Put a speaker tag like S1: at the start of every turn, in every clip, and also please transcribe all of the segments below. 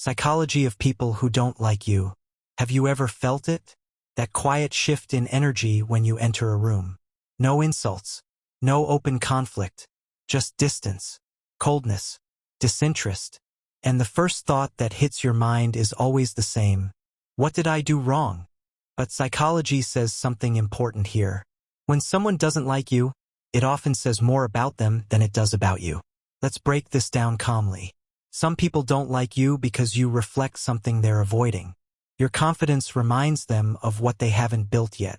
S1: Psychology of people who don't like you. Have you ever felt it? That quiet shift in energy when you enter a room. No insults. No open conflict. Just distance, coldness, disinterest. And the first thought that hits your mind is always the same. What did I do wrong? But psychology says something important here. When someone doesn't like you, it often says more about them than it does about you. Let's break this down calmly. Some people don't like you because you reflect something they're avoiding. Your confidence reminds them of what they haven't built yet.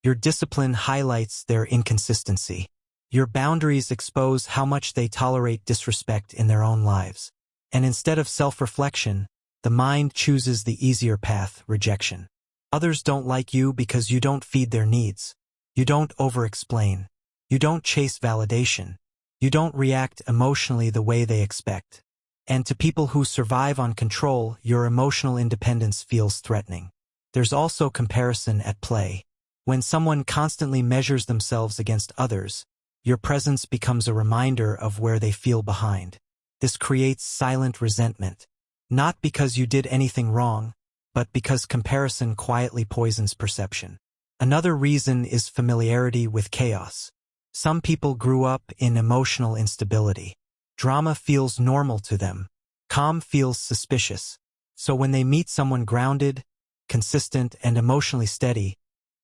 S1: Your discipline highlights their inconsistency. Your boundaries expose how much they tolerate disrespect in their own lives. And instead of self-reflection, the mind chooses the easier path, rejection. Others don't like you because you don't feed their needs. You don't over-explain. You don't chase validation. You don't react emotionally the way they expect. And to people who survive on control, your emotional independence feels threatening. There's also comparison at play. When someone constantly measures themselves against others, your presence becomes a reminder of where they feel behind. This creates silent resentment, not because you did anything wrong, but because comparison quietly poisons perception. Another reason is familiarity with chaos. Some people grew up in emotional instability. Drama feels normal to them. Calm feels suspicious. So when they meet someone grounded, consistent, and emotionally steady,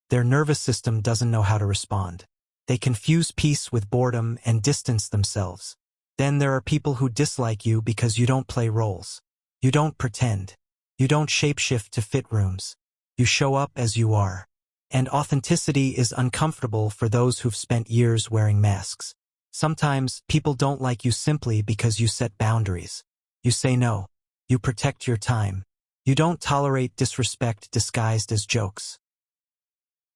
S1: their nervous system doesn't know how to respond. They confuse peace with boredom and distance themselves. Then there are people who dislike you because you don't play roles. You don't pretend. You don't shapeshift to fit rooms. You show up as you are. And authenticity is uncomfortable for those who've spent years wearing masks. Sometimes people don't like you simply because you set boundaries. You say no. You protect your time. You don't tolerate disrespect disguised as jokes.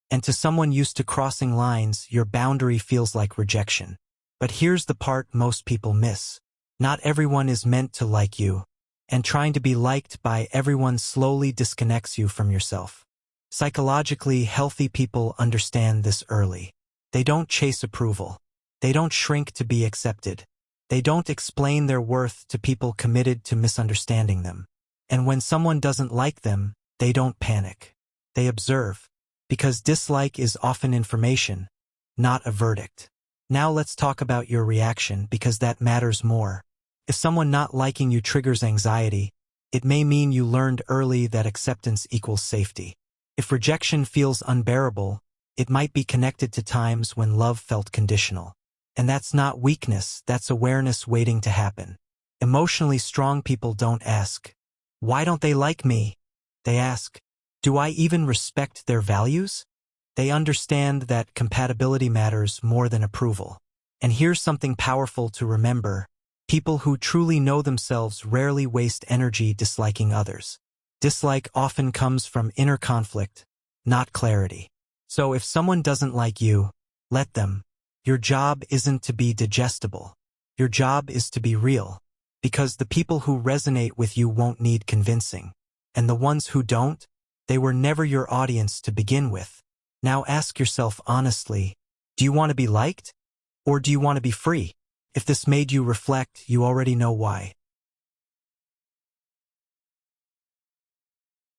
S1: And to someone used to crossing lines, your boundary feels like rejection. But here's the part most people miss. Not everyone is meant to like you, and trying to be liked by everyone slowly disconnects you from yourself. Psychologically, healthy people understand this early. They don't chase approval. They don't shrink to be accepted. They don't explain their worth to people committed to misunderstanding them. And when someone doesn't like them, they don't panic. They observe, because dislike is often information, not a verdict. Now let's talk about your reaction, because that matters more. If someone not liking you triggers anxiety, it may mean you learned early that acceptance equals safety. If rejection feels unbearable, it might be connected to times when love felt conditional. And that's not weakness, that's awareness waiting to happen. Emotionally strong people don't ask, "Why don't they like me?" They ask, "Do I even respect their values?" They understand that compatibility matters more than approval. And here's something powerful to remember. People who truly know themselves rarely waste energy disliking others. Dislike often comes from inner conflict, not clarity. So if someone doesn't like you, let them. Your job isn't to be digestible. Your job is to be real. Because the people who resonate with you won't need convincing. And the ones who don't, they were never your audience to begin with. Now ask yourself honestly, do you want to be liked? Or do you want to be free? If this made you reflect, you already know why.